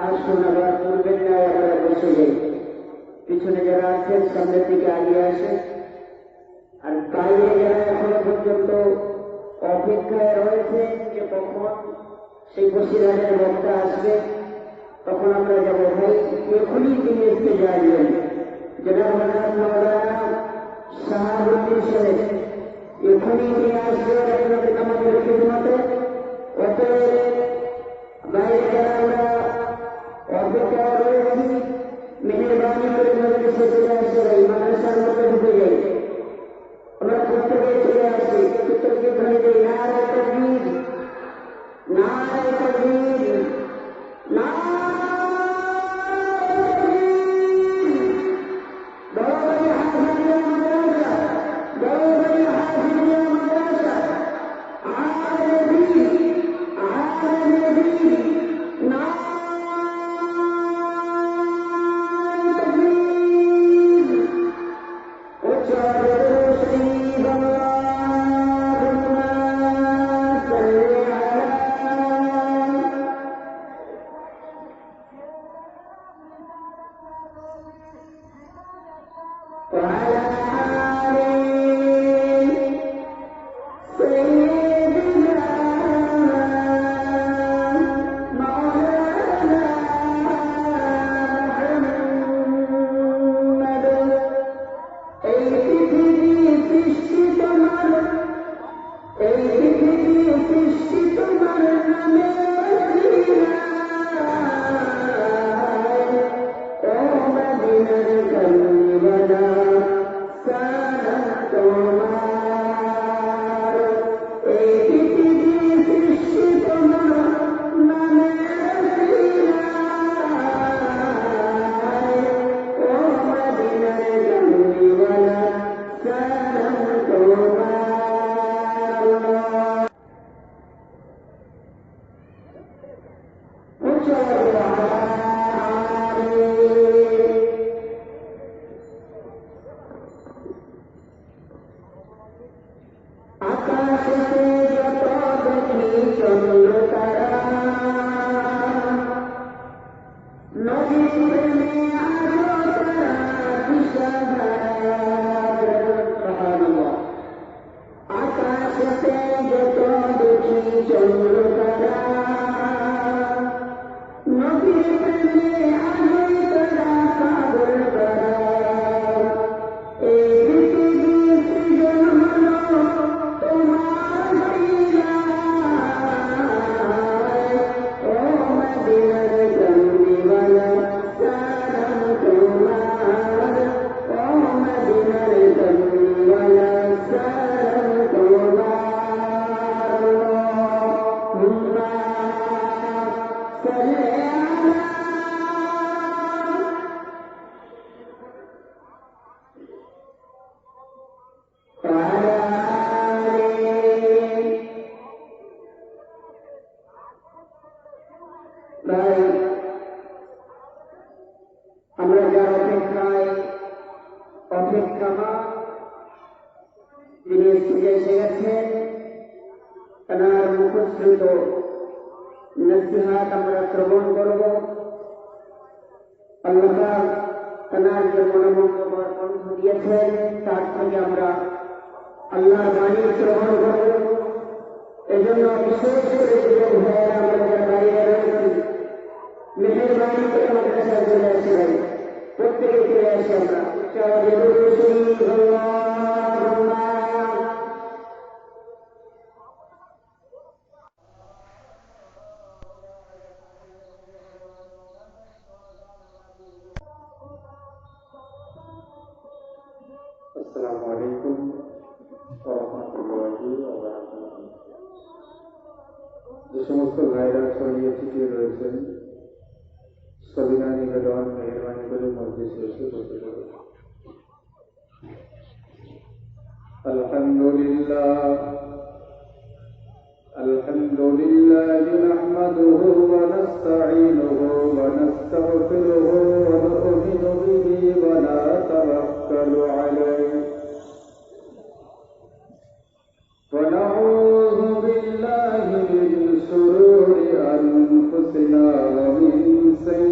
আসুন আবার পূর্বের ন্যায় আমরা বসে যাই। পিছনে যারা আছেন সামনের দিকে আগিয়ে আসেন, আর বাইরে যারা এখনো পর্যন্ত অপেক্ষায় রয়েছে যে কখন সেই বসিরহাটের বক্তা আসবে, তখন আমরা যাব। ভাই এখনই তিনি স্টেজে আসবেন। জনাব হযরত মাওলানা শাহাবুদ্দিন সাহেব এখনই তিনি আসবেন আমাদের খিদমতে। অতএব বাইরে যারা আমরা অপেক্ষায় রয়েছি, মেহরবানি করে মজলিসে চলে আসে। ভাই মাদ্রাসার মধ্যে ঢুকে যাই, আমরা প্রত্যেকে চলে আসি। কিন্তু তোকে ধরে যাই, নারায়ে তাকবীর, নারায়ে তাকবীর, নারায়ে أنفسنا ومن سيئات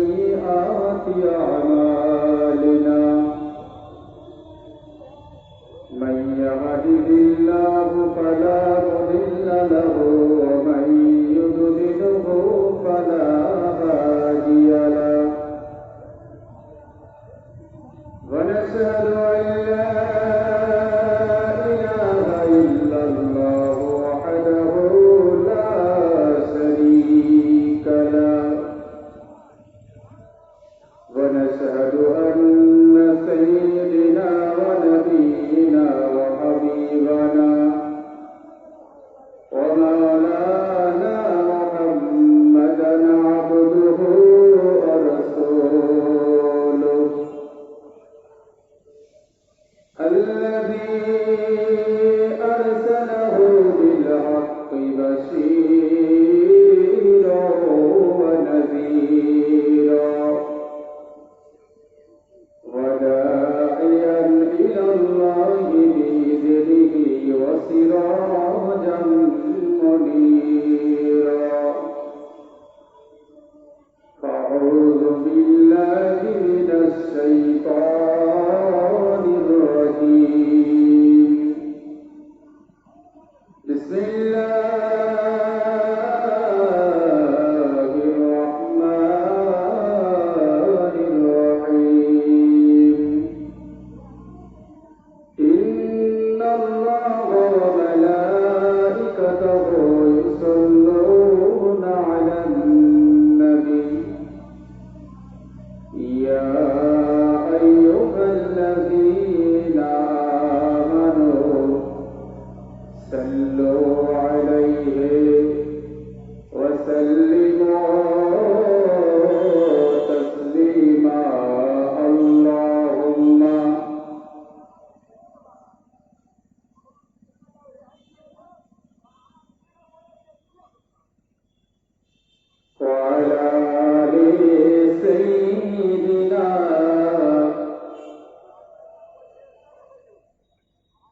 أعوذ بالله من الشيطان الرجيم بسم الله الرحمن الرحيم إن الله وملائكته يصلون على النبي يا أيها الذين آمنوا صلوا عليه وسلموا تسليما اللهم وعلى آل سيدنا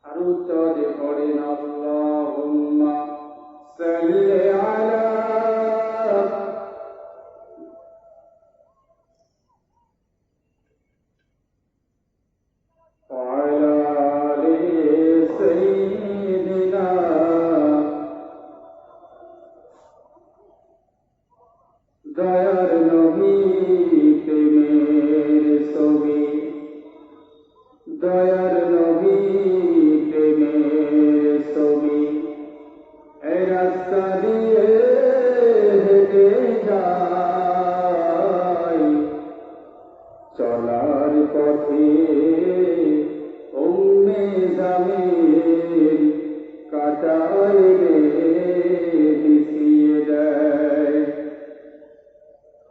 أرجو لقرنا اللهم صل على وعلى آل سيدنا দয়ার নবী প্রেমের ছবি দয়ার নবী প্রেমের ছবি এই রাস্তা দিয়ে হেঁটে যাই চলার পথে উম্মে জামিল কাটায় পিছিয়ে দেয়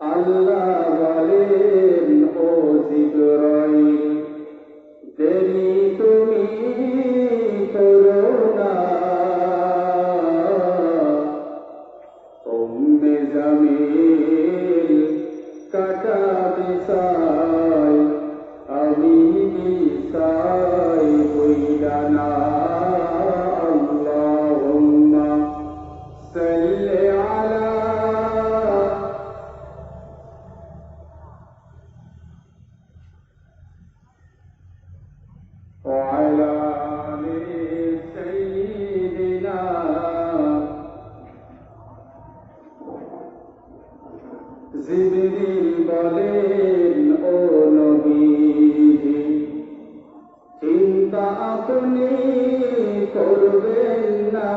আল্লাহ বলেন ও জিবরাইল দেরি তুমি করো না উম্মে জামিল কাটা বিছাই আমি বিছাই বইলা না আল্লাহুম্মা সাল্লি আলা وعلى آل سيدنا জিবরিল বলেন ও নবীজি চিন্তা আপনি করবেন না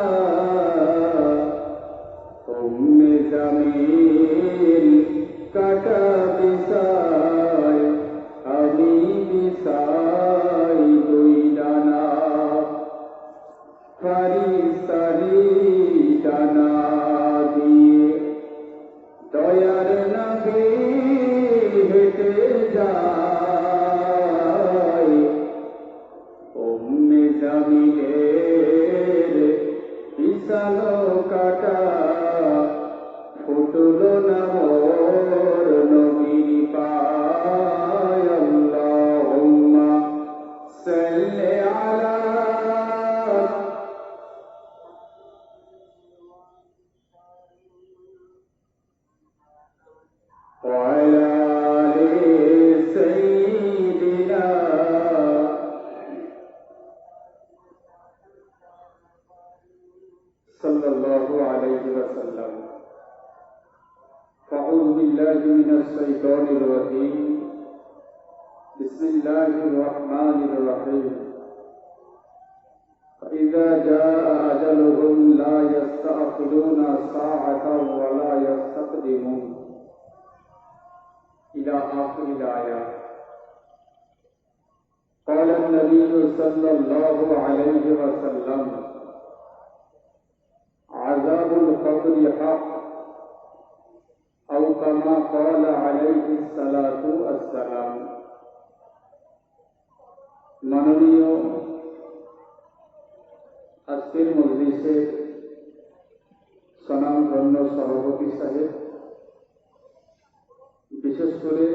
উম্মে জামিল কাটা বিছাই আমি বিছাই দুই ডানা ফারিস্তারি ডানা দিয়ে দয়ার নবী হেঁটে যায় উম্মে জামিলের বিছানো কাটা ফুটলো না মোর নবীর পায় আল্লাহুম্মা সাল্লি আলা وعلى آل سيدنا صلى الله عليه وسلم أعوذ بالله من الشيطان الرجيم بسم الله الرحمن الرحيم فإذا جاء أجلهم لا يستأخرون ساعة ولا يستقدمون إلى آخر الآية قال النبي صلى الله عليه وسلم عذاب القبر حق أو كما قال عليه الصلاة والسلام মাননীয় আজকের মজলিসের স্বনামধন্য সভাপতি সাহেব বিশেষ করে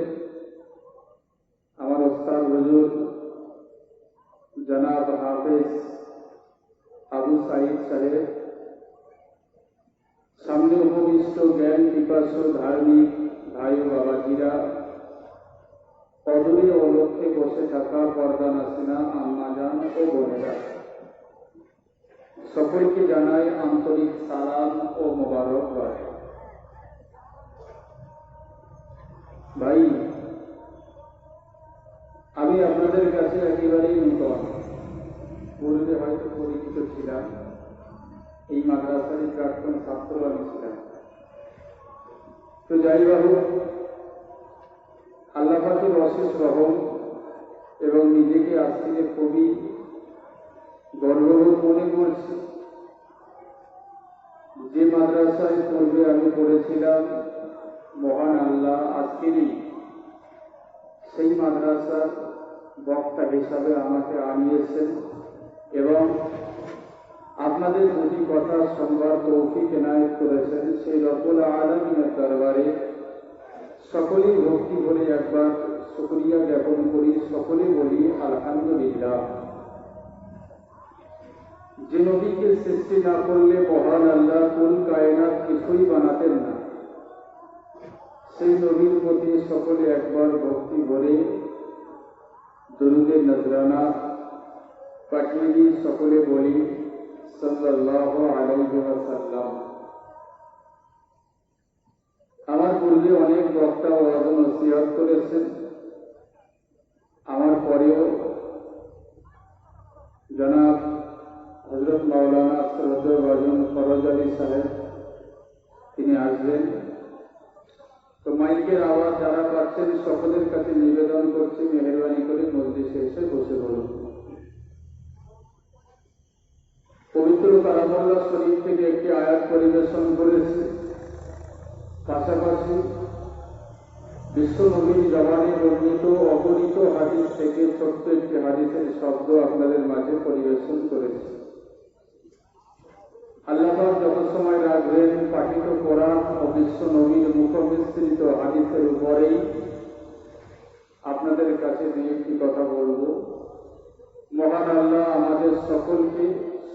আমার ওস্তাদ হুজুর জনাব হাফেজ আবু সাইদ সাহেব সামনে উপবিষ্ট জ্ঞান পিপাসু ধার্মিক ভাই ও বাবাজিরা থাকা পর্দা নাসিনা আম্মা জান ও বোনেরা, সকলকে জানাই আন্তরিক সালাম ও মোবারকবাদ। ভাই, আমি আপনাদের কাছে একেবারেই নূতন, পূর্বে হয়তো পরিচিত ছিলাম, এই মাদ্রাসারই প্রাক্তন ছাত্র আমি ছিলাম। তো যাই হোক, আল্লাহ পাকের অশেষ রহম এবং নিজেকে আজকে খুবই গর্ববোধ মনে করছি যে মাদ্রাসায় পূর্বে আমি পড়েছিলাম, মহান আল্লাহ আজকেরই সেই মাদ্রাসার বক্তা হিসাবে আমাকে আনিয়েছেন এবং আপনাদের দুটি কথা সংবাদ তৌফিক এনায়েত করেছেন। সেই রব্বুল আলামিনের দরবারে সকলেই ভক্তি ভরে একবার শুকরিয়া জ্ঞাপন করি, সকলে বলি আলহামদুলিল্লাহ। যে নবীকে সৃষ্টি না করলে মহান আল্লাহ কুল কায়নাত কিছুই বানাতেন না, সেই নবীর প্রতি সকলে একবার ভক্তি ভরে দরুদে নজরানা পাঠিয়ে দিই, সকলে বলি সাল্লাল্লাহু আলাইহি ওয়াসাল্লাম। আমার পূর্বে অনেক বক্তা ওয়াজ নসিহত করেছেন, আমার পরেও জনাব হযরত মাওলানা শ্রদ্ধেয় ভাজন ফরজ আলী সাহেব তিনি আসবেন। তো মাইকের আওয়াজ যারা পাচ্ছেন সকলের কাছে নিবেদন করছি, মেহেরবানি করে মজলিসে এসে বসে বলুন। পবিত্র কালামুল্লাহ শরীফ থেকে একটি আয়াত পরিবেশন করেছে, পাশাপাশি বিশ্ব নবীর জবানে বর্ণিত অগণিত হাদিস থেকে ছোট্ট একটি হাদিসের শব্দ আপনাদের মাঝে পরিবেশন করেছে। আল্লাহ পাক যত সময় রাখবেন পাঠিত কোরআন ও বিশ্ব নবীর মুখমিশ্রিত হাদিসের উপরেই আপনাদের কাছে দুই একটি কথা বলবো। মহান আল্লাহ আমাদের সকলকে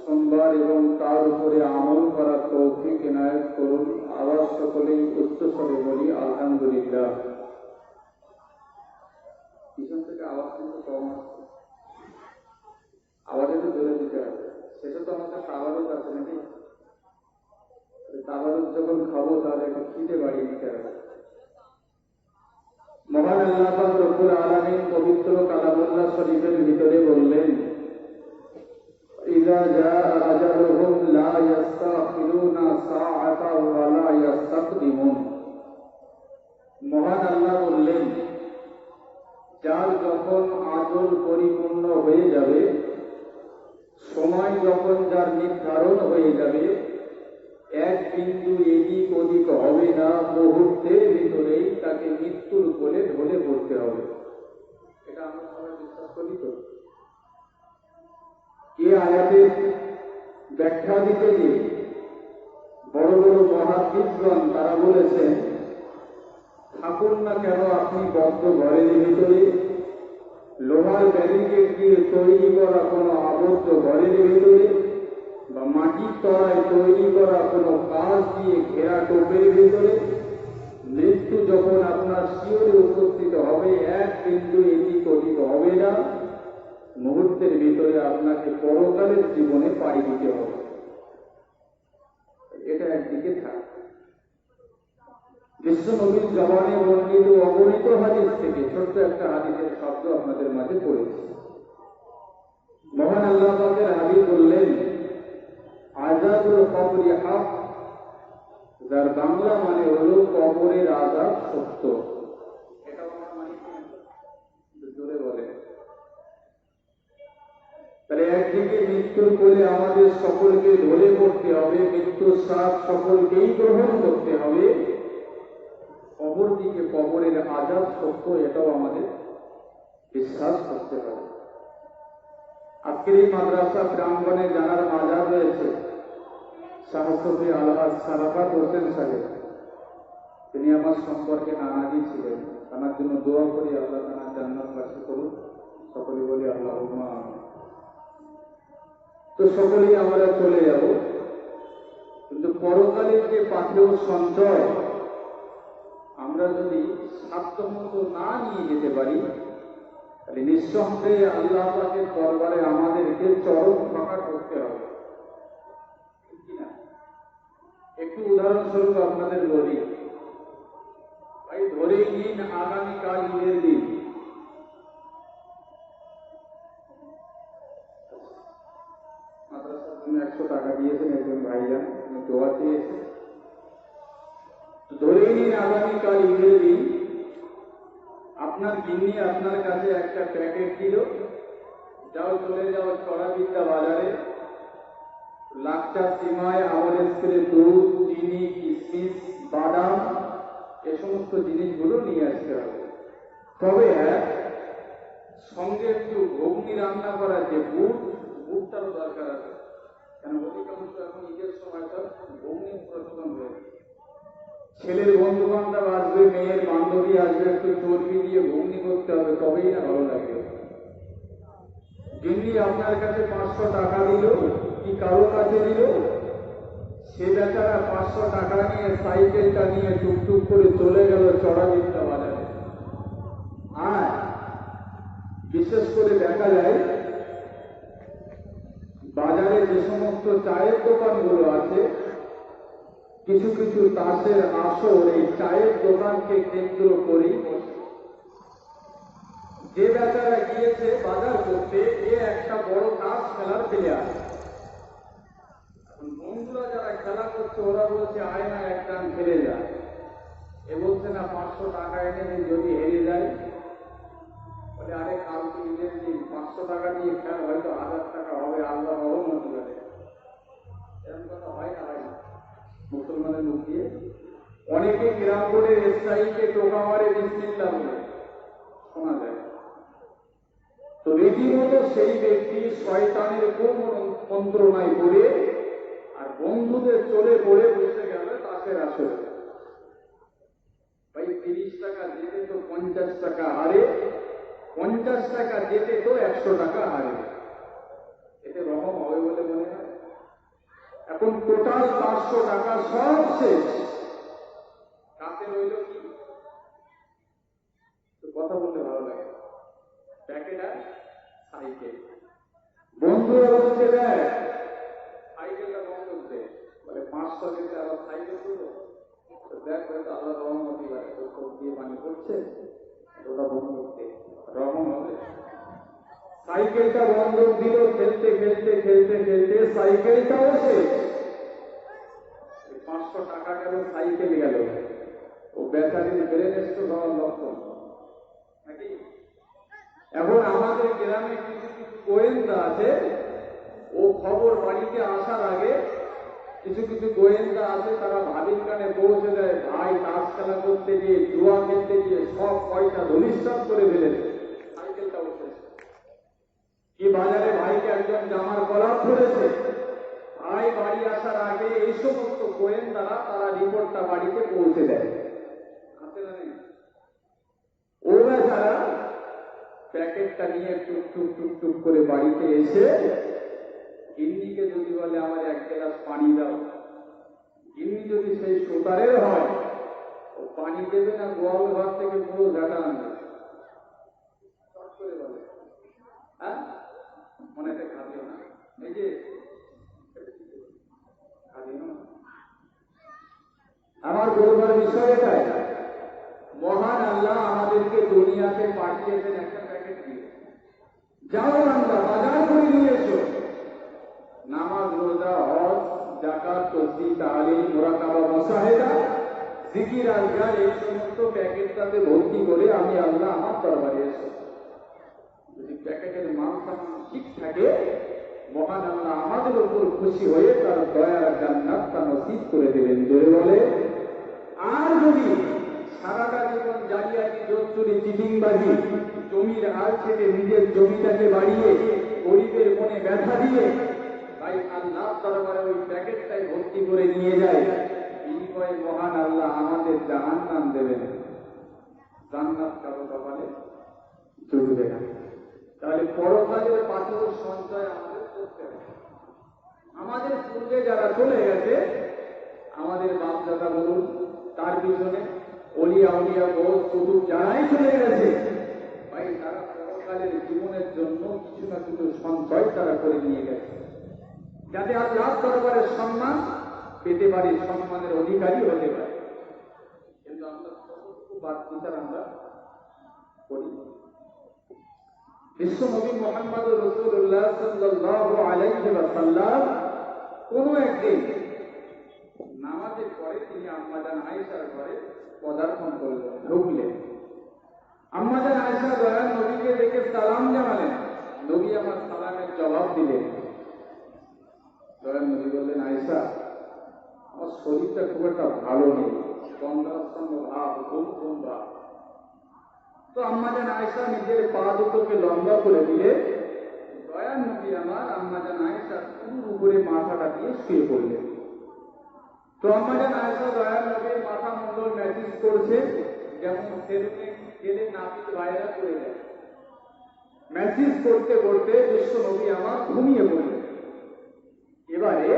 সোমবার এবং তার উপরে আমল করার তৌফিক এনায়েত করুন। আওয়াজ সকলেই উচ্চস্বরে বলি আলহামদুলিল্লাহ। পিছন থেকে আওয়াজ কিন্তু কম আসছে, আওয়াজ একটু জোরে দিতে হবে। সেটা তো আমাদের তাবারুক আছে নাকি? তাবারুক যখন খাবো তাহলে একটু খিদে বাড়িয়ে দিতে হবে। মহান আল্লাহ পাক রব্বুল আলামিন পবিত্র কালামুল্লাহ শরীফের ভিতরে বললেন, ইযা জাআ আজালুহুম লা ইস্তাখিরুনা সাআতাও ওয়া লা ইস্তাকদিমুন। মহান আল্লাহ বললেন, যার যখন আজল পরিপূর্ণ হয়ে যাবে, সময় যখন যার নির্ধারণ হয়ে যাবে, এক বিন্দু এদিক ওদিক হবে না, মুহূর্তের ভিতরেই তাকে মৃত্যুর কোলে ঢলে পড়তে হবে। এটা আমরা সবাই বিশ্বাস করি তো? এই আয়াতের ব্যাখ্যা দিতে গিয়ে বড় বড় মহাদ্বীপগণ তারা বলেছেন, থাকুন না কেন আপনি বদ্ধ ঘরের ভিতরে, লোহার ব্যারিকেড দিয়ে তৈরি করা কোনো আবদ্ধ ঘরের ভিতরে বা মাটির তলায় তৈরি করা কোনো কাঁচ দিয়ে ঘেরা টোপের ভিতরে, মৃত্যু যখন আপনার শিয়রে উপস্থিত হবে, এক বিন্দু এদিক ওদিক হবে না, মুহূর্তের ভিতরে আপনাকে পরকালের জীবনে পাড়ি দিতে হবে। এটা একদিকে থাকে। বিশ্ব নবীর জবানে বর্ণিত অগণিত হাদিস থেকে ছোট্ট একটা হাদিসের শব্দ আপনাদের মাঝে পড়েছে। মহান আল্লাহ পাকের হাবিব বললেন, আযাবুল কবরি হক, যার বাংলা মানে হলো কবরের আযাব সত্য। এটা আমার মানে জোরে বলে। তাহলে একদিকে মৃত্যুর কোলে আমাদের সকলকে ঢলে পড়তে হবে, মৃত্যুর স্বাদ সকলকেই গ্রহণ করতে হবে, অপরদিকে কবরের আযাব সত্য, এটাও আমাদের বিশ্বাস করতে হবে। আজকের এই মাদ্রাসা প্রাঙ্গণে জানার মাজার রয়েছে শাহ সফি আলহাজ সারাফাত হোসেন সাহেব, তিনি আমার সম্পর্কে নানাজি ছিলেন। তার জন্য দোয়া করি, আল্লাহ তাআলা জান্নাত বাসী করুন। সকলে বলি আল্লাহুম্মা আমিন। তো সকলেই আমরা চলে যাব, কিন্তু পরকালের যে পাথেয় সঞ্চয় আমরা যদি সাধ্যমতো না নিয়ে যেতে পারি, নিঃসন্দেহে আল্লাহ পাকের দরবারে আমাদেরকে চরম ফাঁকা করতে হবে। একটু উদাহরণস্বরূপ আপনাদের বলি, ভাই ধরেই নিন আগামীকাল ঈদের দিন। মাদ্রাসার জন্য 100 টাকা দিয়েছেন একজন ভাইজান, দোয়া চেয়েছেন। ধরেই নিন আগামীকাল ঈদের দিন আপনার গিন্নি আপনার কাছে একটা প্যাকেট দিল, যাও চলে যাও চড়াবিদ্যা বাজারে, লাচ্চা, সিমাই, আমলের স্প্রে, দুধ, চিনি, কিশমিশ, বাদাম, এ সমস্ত জিনিসগুলো নিয়ে আসতে হবে। তবে সঙ্গে একটু ঘুগনি রান্না করা, যে বুটটারও দরকার আছে, কেন অধিকাংশ এখন ঈদের সময় তো ঘুগনি প্রচলন হয়েছে। ছেলের বন্ধু বান্ধব আসবে, মেয়ের বান্ধবী আসবে, একটু চর্বি দিয়ে ঘুগনি করতে হবে, তবেই না ভালো লাগে। গিন্নি আপনার কাছে 500 টাকা দিল কি কারো কাছে দিল, সে বেচারা 500 টাকা নিয়ে সাইকেলটা নিয়ে টুকটুক করে চলে গেল চড়াবিদ্যা বাজারে। আর বিশেষ করে দেখা যায় বাজারে যে সমস্ত চায়ের দোকানগুলো আছে, কিছু কিছু তাসের আসর এই চায়ের দোকানকে কেন্দ্র করেই বসে। যে বেচারা গিয়েছে বাজার করতে, এ একটা বড় তাস খেলার প্লেয়ার। এখন বন্ধুরা যারা খেলা করছে ওরা বলছে আয় না এক রান খেলে যায়, এ বলছে না 500 টাকা এনে যদি হেরে যায়, বলে আরে কালকে ঈদের দিন 500 টাকা দিয়ে খেলা, হয়তো 1000 টাকা হবে, আল্লাহ রহমত করে। এরকম কথা হয় না, হয় না মুসলমানের মুখ দিয়ে। অনেকে গ্রাম বোর্ডের এসআইকে টোকা মারে বিসমিল্লাহ বলে শোনা যায়। তো রীতিমতো সেই ব্যক্তি শয়তানের কোন মন্ত্রণায় পড়ে আর বন্ধুদের চলে পড়ে বসে গেল তাসের আসরে। ভাই 30 টাকা যেতে তো 50 টাকা হারে, 50 টাকা যেতে তো 100 টাকা হারে। এতে রকম হবে বলে মনে হয়? এখন টোটাল 500 টাকা সব শেষ। কাছে রইল কি? কথা বলতে ভালো লাগে। প্যাকেট আর সাইকেল। বন্ধুরা বলছে দেখ সাইকেলটা বন্ধ করতে, বলে 500 যেতে আবার সাইকেল তুলো, দেখ হয়তো আল্লাহ রহমতি দিয়ে পানি করছে, ওটা বন্ধ করতে রহম হবে। সাইকেলটা বন্ধ দিল, খেলতে খেলতে খেলতে খেলতে সাইকেলটাও শেষ। 500 টাকা গেল, সাইকেল গেল। ও বেচারির ব্রেন স্ট্রোক হওয়ার লক্ষণ নাকি? এখন আমাদের গ্রামে কিছু কিছু গোয়েন্দা আছে, ও খবর বাড়িতে আসার আগে কিছু কিছু গোয়েন্দা আছে, তারা ভাবির কানে পৌঁছে দেয়, ভাই তাস খেলা করতে গিয়ে, জুয়া খেলতে গিয়ে সব পয়সা ধনিষ্ঠান করে ফেলেছে, সাইকেলটাও শেষ। কি বাজারে ভাইকে একজন জামার কলার ধরেছে, ভাই বাড়ি আসার আগে এই সমস্ত গোয়েন্দারা তারা রিপোর্টটা বাড়িতে পৌঁছে দেয়। ও বেচারা প্যাকেটটা নিয়ে টুকটুক টুকটুক করে বাড়িতে এসে গিন্নিকে যদি বলে আমার 1 গ্লাস পানি দাও, গিন্নি যদি সেই সুতারের হয়, ও পানি দেবে না, গোয়াল ঘর থেকে পুরো ঝাঁটা আনবে। বলে হ্যাঁ মনে খাদিও না, এই যে খাদিও না। আমার বলবার বিষয় এটাই, মহান আল্লাহ আমাদেরকে দুনিয়াতে পাঠিয়েছেন একটা প্যাকেট দিয়ে, যাও আমরা বাজার করে নিয়ে এসো। নামাজ, রোজা, হজ, যাকাত, তাসবিহ, তাহলিল, মুরাকাবা, মুশাহিদা, জিকির, আজকার, এই সমস্ত প্যাকেটটাতে ভর্তি করে আমি আল্লাহ আমার দরবারে এসো। যদি প্যাকেটের মান সম্মান ঠিক থাকে, মহান আল্লাহ আমাদের উপর খুশি হয়ে তার দয়ার জান্নাতটা নসিব করে দেবেন। জোরে বলে। আর যদি সারাটা জীবন জালিয়াতি, জোচ্চুরি, চিটিংবাজি, জমির হাল ছেড়ে নিজের জমিটাকে বাড়িয়ে গরিবের মনে ব্যথা দিয়ে তাই আল্লাহ দরবারে ওই প্যাকেটটাই ভর্তি করে নিয়ে যায়, বিনিময়ে মহান আল্লাহ আমাদের জাহান্নাম দেবেন, জান্নাত কারো কপালে জুটবে না। তাহলে পরকালের পাথর সঞ্চয় আমাদের করতে হবে। আমাদের পূর্বে যারা চলে গেছে, আমাদের বাপদাদা বলুন, তার পিছনে অলিয়া উলিয়া, বোধ, কুতুব যারাই চলে গেছে, ভাই তারা এহকালের জীবনের জন্য কিছু না কিছু সঞ্চয় তারা করে নিয়ে গেছে, যাতে আল্লাহ দরবারের সম্মান পেতে পারে, সম্মানের অধিকারী হতে পারে। কিন্তু আমরা কতটুকু বাদ বিচার আমরা করি? বিশ্ব নবী মুহাম্মদ রাসূলুল্লাহ সাল্লাল্লাহু আলাইহি ওয়াসাল্লাম কোন একদিন নামাজের পরে তিনি আম্মাজান আয়েশার ঘরে পদার্পণ করলেন, ঢুকলেন। আম্মাজান আয়েশা দয়াল নবীকে দেখে সালাম জানালেন। নবী আমার সালামের জবাব দিলেন। দয়াল নবী বললেন, আয়েশা, আমার শরীরটা খুব একটা ভালো নেই, গন্ধাচ্ছন্ন ভাব, ঘুম ঘুম ভাব। তো আম্মাজান আয়েশা নিজের পা দুটোকে লম্বা করে দিলে দয়াল নবী আমার আম্মাজান আয়েশার পুরুর উপরে মাথাটা দিয়ে শুয়ে পড়লেন। তো আম্মাজান আয়েশা দয়াল নবীর মাথা মন্ডল ম্যাসেজ করছে, যেমন সেলুনে গেলে নাপিত ভাইরা করে দেয়। ম্যাসেজ করতে করতে বিশ্ব নবী আমার ঘুমিয়ে পড়লেন। এবারে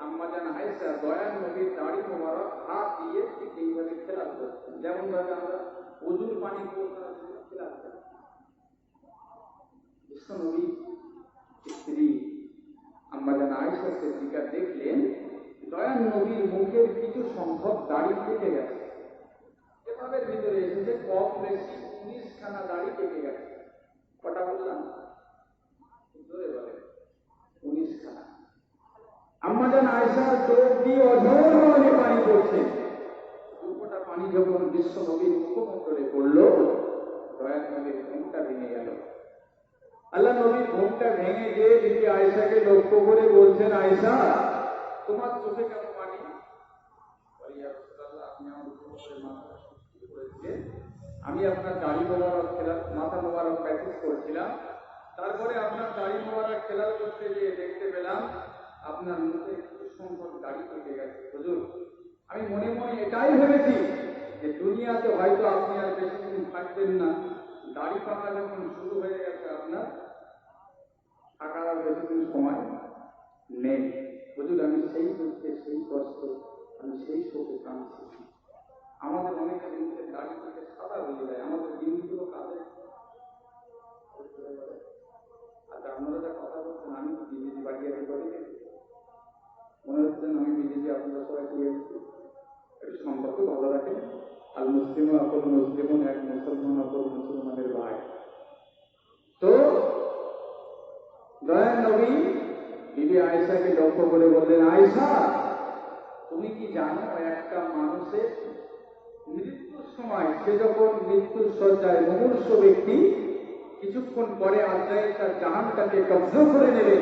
আম্মাজান আয়েশা দয়াল নবীর দাড়ি মোবারক হাত দিয়ে ঠিক এইভাবে খেলা করছেন, যেমন ভাবে আমরা ওজুর পানি খেলা করি। বিশ্ব নবী স্ত্রী আম্মাজান আয়েশা সিদ্দিকা দেখলেন দয়াল নবীর মুখের কিছু সংখ্যক দাড়ি কেটে গেছে। কিতাবের ভিতরে এসেছে কম বেশি 19 খানা দাড়ি কেটে গেছে। কটা বললাম? জোরে বলে 19 খানা। আম্মাজান আয়েশার চোখ দিয়ে অঝরে পানি পড়ছে। দুপোটা পানি যখন বিশ্ব নবীর মুখমণ্ডলে পড়ল, দয়াল নবীর ঘুমটা ভেঙে গেল। আল্লাহ নবীর ঘুমটা ভেঙে গিয়ে বিবি আয়েশাকে লক্ষ্য করে বলছেন, আয়েশা, তোমার চোখে কেন পানি? আপনি আমার উপরে মাথা করেছিলেন, আমি আপনার দাড়ি মোবারক খেলার মাথা মোবারক প্র্যাকটিস করছিলাম, তারপরে আপনার দাড়ি মোবারক খেলার করতে গিয়ে দেখতে পেলাম আপনার মুখে কিছু সংখ্যক দাড়ি কেটে গেছে। হুজুর, আমি মনে মনে এটাই ভেবেছি যে দুনিয়াতে হয়তো আপনি আর বেশি দিন থাকবেন না, দাড়ি পাকা যখন শুরু হয়ে গেছে আপনার থাকার আর বেশি দিন সময় নেই। হুজুর, আমি সেই দুঃখে, সেই কষ্টে, আমি সেই শোকে কাঁদছি। আমাদের অনেকের মুখের দাড়ি থেকে সাদা হয়ে যায়, আমাদের দিনগুলো কাঁদে। আচ্ছা, আপনারা যা কথা বলছেন, আমি বিজেপি বাড়িয়ারি করি, মনে হচ্ছেন আমি বিজেপি আপনাদের সবাই পেয়েছি। একটু সম্পর্ক ভালো রাখেন। আর মুসলিম অপর মুসলিম, এক মুসলমান অপর মুসলমানের ভাই। তো দয়াল নবী বিবি আয়েশাকে লক্ষ্য করে বললেন, আয়েশা, তুমি কি জানো একটা মানুষের মৃত্যুর সময়, সে যখন মৃত্যুর শয্যায় মুমূর্ষু ব্যক্তি, কিছুক্ষণ পরে আজরাইল তার জাহানটাকে কব্জা করে নেবে,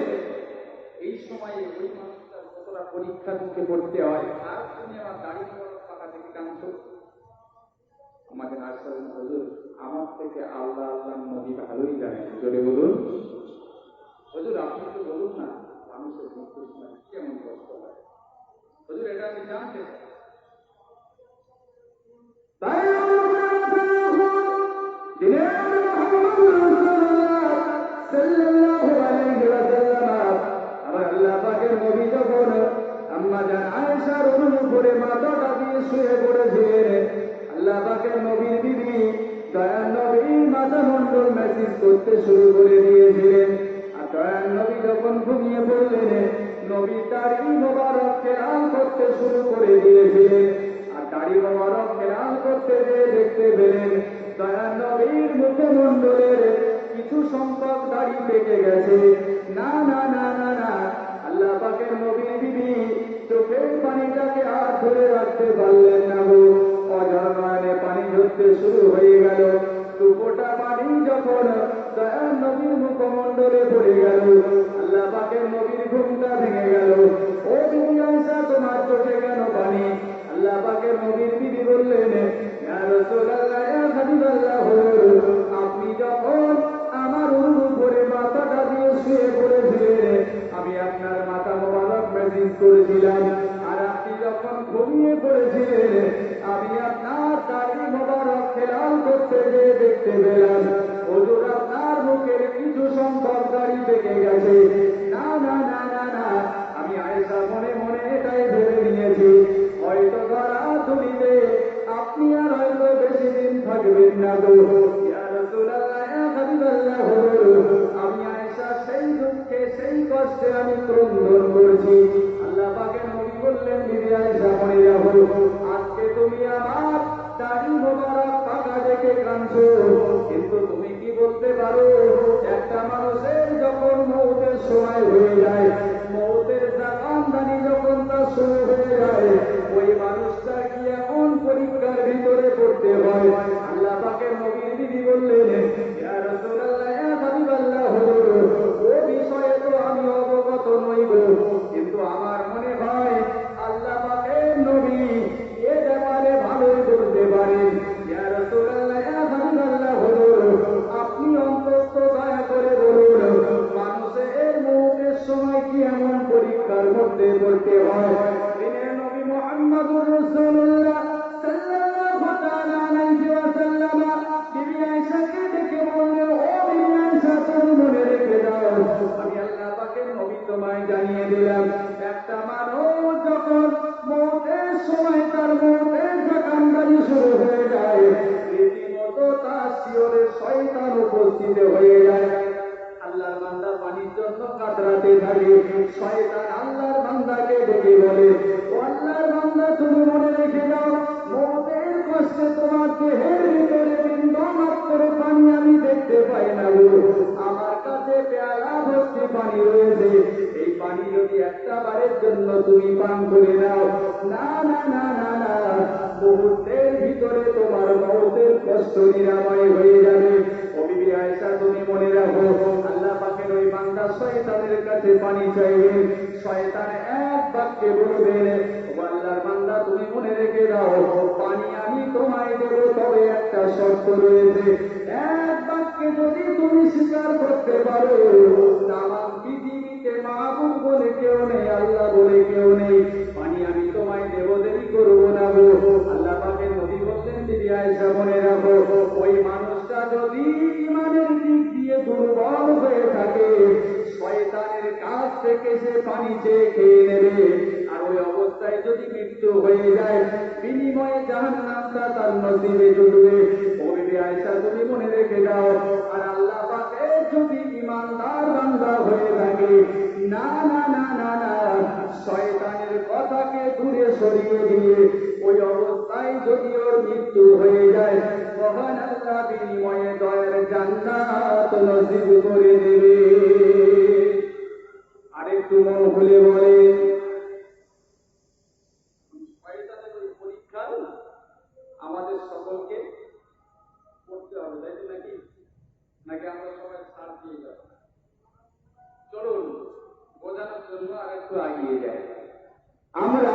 এই সময়ে ওই মানুষটার কতটা পরীক্ষার মুখে পড়তে হয়। আর তুমি আমার দাড়ি মোবারক পাকা থেকে কাঁদছো। আমাদের আয়েশা বলেন, হুজুর, আমার থেকে আল্লাহ আল্লাহ নবী ভালোই জানেন। জোরে বলুন, হুজুর, আপনি তো বলুন না মানুষের মৃত্যুর সময় কেমন কষ্ট হয়। হুজুর, এটা আমি জানতে চাই। আম্মাজান আয়েশার উপরে মাথাটা দিয়ে শুয়ে পড়েছিলেন। আল্লাহ পাকের নবীর বিবি দয়াল নবী মাথা মন্ডল ম্যাসেজ করতে শুরু করে দিয়েছিলেন। আর দয়াল নবী যখন ঘুমিয়ে পড়লেন, নবী দাড়ি মোবারক খেয়াল করতে শুরু করে দিয়েছিলেন। আর দাড়ি মোবারক খেয়াল করতে গিয়ে দেখতে পেলেন দয়াল নবীর মুখমণ্ডলের কিছু সংখ্যক দাড়ি পেকে গেছে। না না না না না, আল্লাহ পাকের নবীর বিবি চোখের পানিটাকে আর ধরে রাখতে পারলেন না গো। অঝর নয়নে পানি ঝরতে শুরু হয়ে গেল। দুপোটা পানি যখন দয়াল নবীর মুখমণ্ডলে পড়ে গেল, আল্লাহ পাকের নবীর ঘুমটা ভেঙে গেল। ও বিবি আয়েশা, তোমার চোখে কেন পানি? আল্লাহ পাকের নবীর বিবি বললেন, ইয়া রাসূলুল্লাহ, ইয়া হাবিবাল্লাহ, আপনি যখন আমার উপরে মাথাটা দিয়ে শুয়ে পড়েছিলেন, আমি আপনার মাথা মোবারক ম্যাসেজ করেছিলাম। আর আপনি যখন ঘুমিয়ে পড়েছিলেন, আমি আপনার দাড়ি মোবারক খেয়াল করতে গিয়ে দেখতে পেলাম হুজুর আপনার মুখের কিছু সংখ্যক দাড়ি পেকে গেছে। না না না না না, আমি আয়েশা মনে মনে এটাই ভেবে নিয়েছি, হয়তো ধরা ধরিতে আপনি আর হয়তো বেশি দিন থাকবেন না গো। ইয়া রাসূলুল্লাহ, ইয়া হাবিবাল্লাহ, ক্রন্দন করছি। আল্লাহ পাকের নবী বললেন, বিবি আয়েশা মনে রাখো, আজকে তুমি আমার দাড়ি মোবারক পাকা দেখে কাঁদছো, কিন্তু তুমি কি বলতে পারো, একটা মানুষের যখন মৌতের সময় হয়ে যায়, মৌতের জাকানদানি যখন তার শুরু হয়ে যায়, ওই মানুষটা কি এমন পরীক্ষার ভিতরে পড়তে হয়। আল্লাহ পাকের নবীর বিবি বললেন, ইয়া রাসূলুল্লাহ, ইয়া হাবিবাল্লাহ, ও বিষয়ে তো আমি অবগত নই গো, কিন্তু আমার মনে হয় আল্লাহ পাকের নবী এ ব্যাপারে ভালোই বলতে পারেন। ইয়া রাসূলুল্লাহ, ইয়া হাবিবাল্লাহ, আপনি অন্তত দয়া করে বলুন, মানুষের মৌতের সময় কি এমন পরীক্ষার মধ্যে পড়তে হয়। দিনের নবী মুহাম্মদুর রাসূলুল্লাহ সাল্লাল্লাহু তাআলা আলাইহি ওয়াসাল্লাম বিবি আয়েশাকে ডেকে বললেন, ও বিবি আয়েশা, তুমি মনে রেখে দাও, আমি আল্লাহ পাকের নবী তোমায় জানিয়ে দিলাম, একটা মানুষ যখন মৌতের সময় তার মৌতের জাকানদানি শুরু হয়ে যায়, রীতিমতো তার শিয়রে শয়তান উপস্থিত হয়ে যায়। আল্লাহর বান্দা পানির জন্য কাতরাতে থাকে, শয়তান আল্লাহর বান্দাকে ডেকে বলে, ও আল্লাহর বান্দা, তুমি মনে রেখে দাও, মৌতের কষ্টে তোমার দেহের ভিতরে বিন্দু মাত্র পানি আমি দেখতে পাই না গো, আমার কাছে পেয়ালা ভর্তি পানি রয়েছে, এই পানি যদি একটা বারের জন্য তুমি পান করে নাও, না না না না না, মুহূর্তের ভিতরে তোমার মৌতের কষ্ট নিরাময় হয়ে যাবে। ও বিবি আয়েশা, তুমি মনে রাখো, আল্লাহ পাকের ওই বান্দা শয়তানের কাছে পানি চাইবেন, শয়তান এক বাক্যে বলবেন, ও আল্লাহর বান্দা, তুমি মনে রেখে দাও, পানি আমি তোমায় দেব, তবে একটা শর্ত রয়েছে, এক বাক্যে যদি তুমি স্বীকার করতে পারো, তামাম পৃথিবীতে মাহবুব বলে কেউ নেই, আল্লাহ বলে কেউ নেই, পানি আমি তোমায় দেব, দেরি করবো না গো। আল্লাহ পাকের নবী বললেন, বিবি আয়েশা মনে রাখো, ওই মানুষটা যদি ইমানের দিক দিয়ে দুর্বল হয়ে থাকে, শয়তানের কাছ থেকে সে পানি চেয়ে খেয়ে নেবে, আর ওই অবস্থায় যদি মৃত্যু হয়ে যায়, বিনিময়ে জাহান্নামটা তার নসিবে জুটবে। ও বিবি আয়েশা, তুমি মনে রেখে দাও, আর আল্লাহ পাকের যদি ঈমানদার বান্দা হয়ে থাকে, না না না না না, শয়তানের কথাকে দূরে সরিয়ে দিয়ে ওই অবস্থায় যদি ওর মৃত্যু হয়ে যায়, মহান আল্লাহ বিনিময়ে দয়ার জান্নাত নসিব করে দেবে। আরেকটু মন খুলে বলে, শয়তানের ওই পরীক্ষা আমাদের সকলকে করতে হবে, তাই তো নাকি? নাকি আমরা সবাই ছাড় দিয়ে যাব? চলুন বোঝানোর জন্য আরেকটু এগিয়ে যাই। আমরা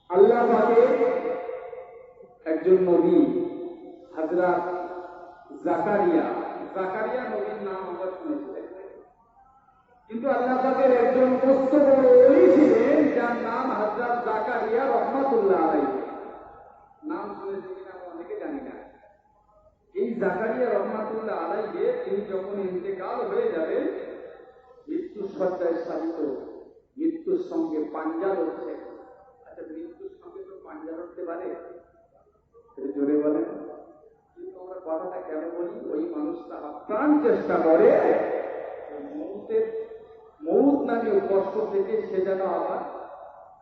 আল্লাহ পাকের একজন নবী হযরত জাকারিয়া নবীর নাম আমরা শুনেছিলেন, কিন্তু আল্লাহ পাকের একজন মস্ত বড় ওলি ছিলেন, যার নাম হযরত জাকারিয়া রহমাতুল্লাহ আলাইহি। নাম শুনেছি কিনা আমরা অনেকে জানি না। এই জাকারিয়া রহমাতুল্লাহ আলাইহি, তিনি যখন ইন্তেকাল হয়ে যাবেন, মৃত্যুর শয্যায় শায়িত, মৃত্যুর সঙ্গে পাঞ্জা লড়ছে। আচ্ছা, মৃত্যুর সঙ্গে তো পাঞ্জা লড়তে পারে? জোরে বলেন। কিন্তু আমরা কথাটা কেন বলি, ওই মানুষটা আপ্রাণ চেষ্টা করে মৌত নামে কষ্ট থেকে সে যেন আবার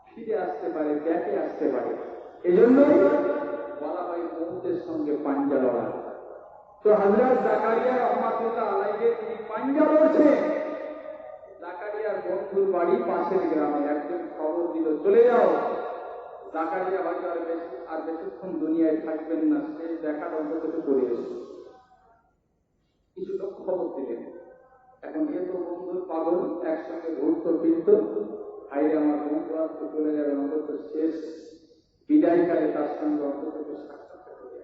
ফিরে আসতে পারে, ব্যাকে আসতে পারে। এই জন্যই বলা হয় মৌতের সঙ্গে পাঞ্জা লড়া। তো হযরত জাকারিয়া রহমাতুল্লাহ আলাইহি তিনি পাঞ্জা লড়ছেন। জাকারিয়ার বন্ধুর বাড়ি পাশের গ্রামে, একজন খবর দিল, চলে যাও, জাকারিয়া হয়তো আর বেশিক্ষণ দুনিয়ায় থাকবেন না, সে দেখার অন্তত করে এসে কিছু লোক খবর দিলেন। এখন এ তো বন্ধুর পাগল, একসঙ্গে ঘুরত ফিরত, হাইরে আমার বন্ধু আজকে চলে যাবে, অন্তত শেষ বিদায়কালে তার সঙ্গে অন্তত সাক্ষাৎ করে।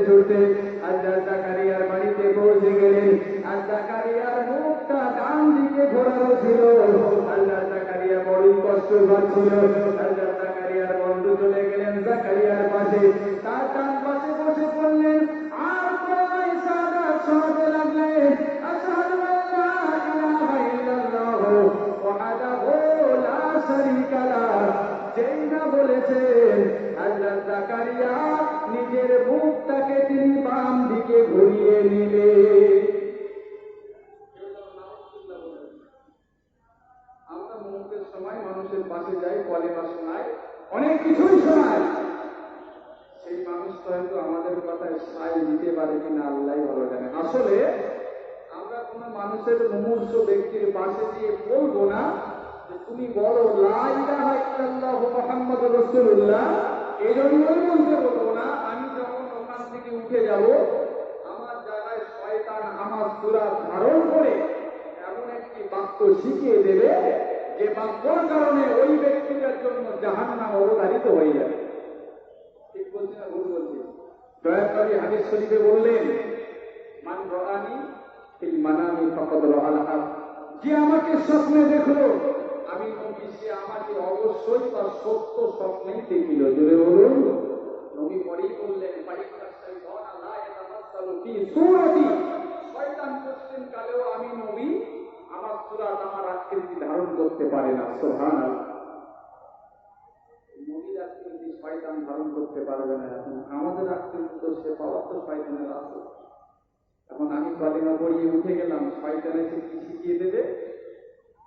ছুটতে হযরত জাকারিয়ার বাড়িতে পৌঁছে গেলেন। আর জাকারিয়ার মুখটা ডান দিকে ঘোরানো ছিল। হযরত জাকারিয়া বড়ই কষ্ট পাচ্ছিল। হযরত জাকারিয়ার বন্ধু চলে গেলেন জাকারিয়ার পাশে, তার ডান পাশে বসে পড়লেন, আর কয় সাদা শোনাতে লাগলেন, আশহাদু আল্লা ইলাহা নিজের মুখটাকে তিনি বাম দিকে ঘুরিয়ে নিলে। আমরা মুহূর্তের সময় মানুষের পাশে যাই, কলেমা শোনাই, অনেক কিছুই শোনাই। সেই মানুষটা হয়তো আমাদের কথায় সাই দিতে পারে কিনা আল্লাহ ভালো জানে। আসলে আমরা কোন মানুষের মুমূর্ষ ব্যক্তির পাশে গিয়ে বলবো না যে তুমি বলো লা ইলাহা ইল্লাল্লাহু মুহাম্মাদুর রাসূলুল্লাহ, এই জন্যই বলতে বলবো না। আমি যখন ওখান থেকে উঠে যাব, আমার জায়গায় শয়তান আমার সূরা ধারণ করে এমন একটি বাক্য শিখিয়ে দেবে যে বাক্যর কারণে ওই ব্যক্তিটার জন্য জাহান্নাম অবধারিত হয়ে যাবে। ঠিক বলছি না ভুল বলছি? দয়াকরি হাদিস শরীফে বললেন, মান রাআনি ফিল মানামি ফাকাদ রাআল হক, যে আমাকে স্বপ্নে দেখলো আমি নবী, সে আমাকে অবশ্যই বা সত্য স্বপ্নেই দেখিল। জোরে বলুন। নবী পরেই বললেন, ফাইন্না শাইতানা লা ইয়াতামাসসালু ফি সূরাতি, শয়তান কোশ্চেন কালেও আমি নবী আমার সূরাত আমার আকৃতি ধারণ করতে পারে না। সুবহানাল্লাহ। নবীর আকৃতি শয়তান ধারণ করতে পারবে না। এখন আমাদের আকৃতি তো সে পাওয়ার তো শয়তানের আছে। এখন আমি কলেমা পড়িয়ে উঠে গেলাম, শয়তান এসে কি শিখিয়ে দেবে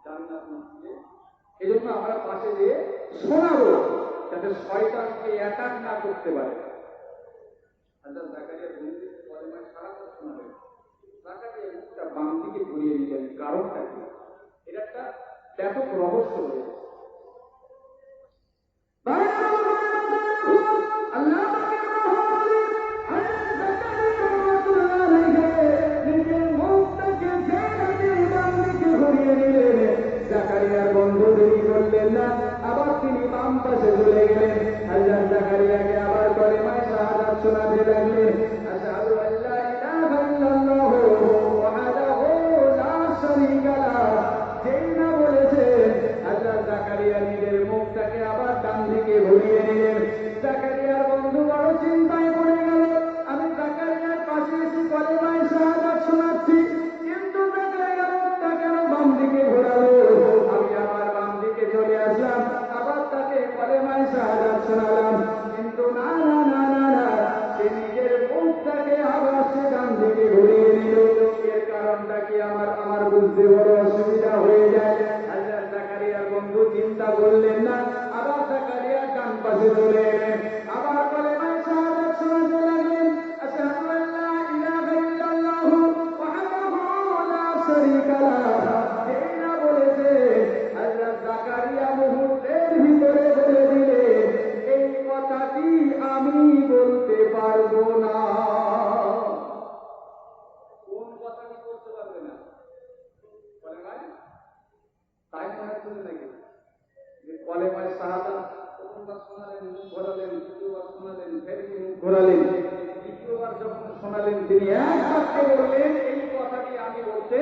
জান্নাত নসিবে। এই জন্য আমরা পাশে যেয়ে শোনাবো যাতে শয়তানকে অ্যাটাক না করতে পারে। হাজরত জাকারিয়া বন্ধুকে কলেমায় সারাটা শোনাবেন। জাকারিয়া মুখটা বাম দিকে ঘুরিয়ে দিলেন, কারণটা কি? এটা একটা ব্যাপক রহস্য রয়েছে। জাকারিয়ার বন্ধু দেরি করলেন না, আবার তিনি বাম পাশে চলে গেলেন। হযরত জাকারিয়াকে আবার কলেমায়ে শাহাদাত শোনাতে লাগলেন। আশহাদু আল্লা ইলাহা ইল্লাল্লাহু ওয়াহদাহু লা শারীকা লাহু, যেই না বলেছেন হযরত জাকারিয়া নিজের মুখটাকে আবার ডান দিকে ঘুরিয়ে নিলেন। জাকারিয়ার বন্ধু বড় চিন্তায় পড়ে গেল। আমি জাকারিয়ার পাশে এসে কলেমায়ে শাহাদাত শোনাচ্ছি, কিন্তু জাকারিয়া মুখটা কেন বাম দিকে ঘোরালো? আমি আবার বাম দিকে চলে আসলাম, আবার তাকে কলেমায়ে শাহাদাত শোনালাম, কিন্তু না না না না না, সে নিজের মুখটাকে আবার সে ডান দিকে ঘুরিয়ে নিল। এর কারণটা কি আমার বুঝতে বড় অসুবিধা হয়ে যায়। হযরত জাকারিয়ার বন্ধু চিন্তা করলেন না, আবার জাকারিয়া ডান পাশে চলে এলেন, আবার কলেমায়ে শাহাদাত শোনাতে লাগলেন। আশহাদু আল্লা ইলাহা ইল্লাল্লাহু ওয়াহদাহু লা শারীকা লাহু, যেই না বলেছে হযরত জাকারিয়া মুহূর্তের ভিতরে বলে দিলেন, এই কথাটি আমি বলতে পারবো না। কোন কথাটি বলতে পারবে না? কলেমায় তাই মনে হচ্ছে নাকি যে কলেমায়ে শাহাদাত প্রথমবার শোনালেন, মুখ ঘোরালেন, দ্বিতীয়বার শোনালেন, ফের মুখ ঘোরালেন, তৃতীয়বার যখন শোনালেন তিনি এক বাক্যে বললেন, এই কথাটি আমি বলতে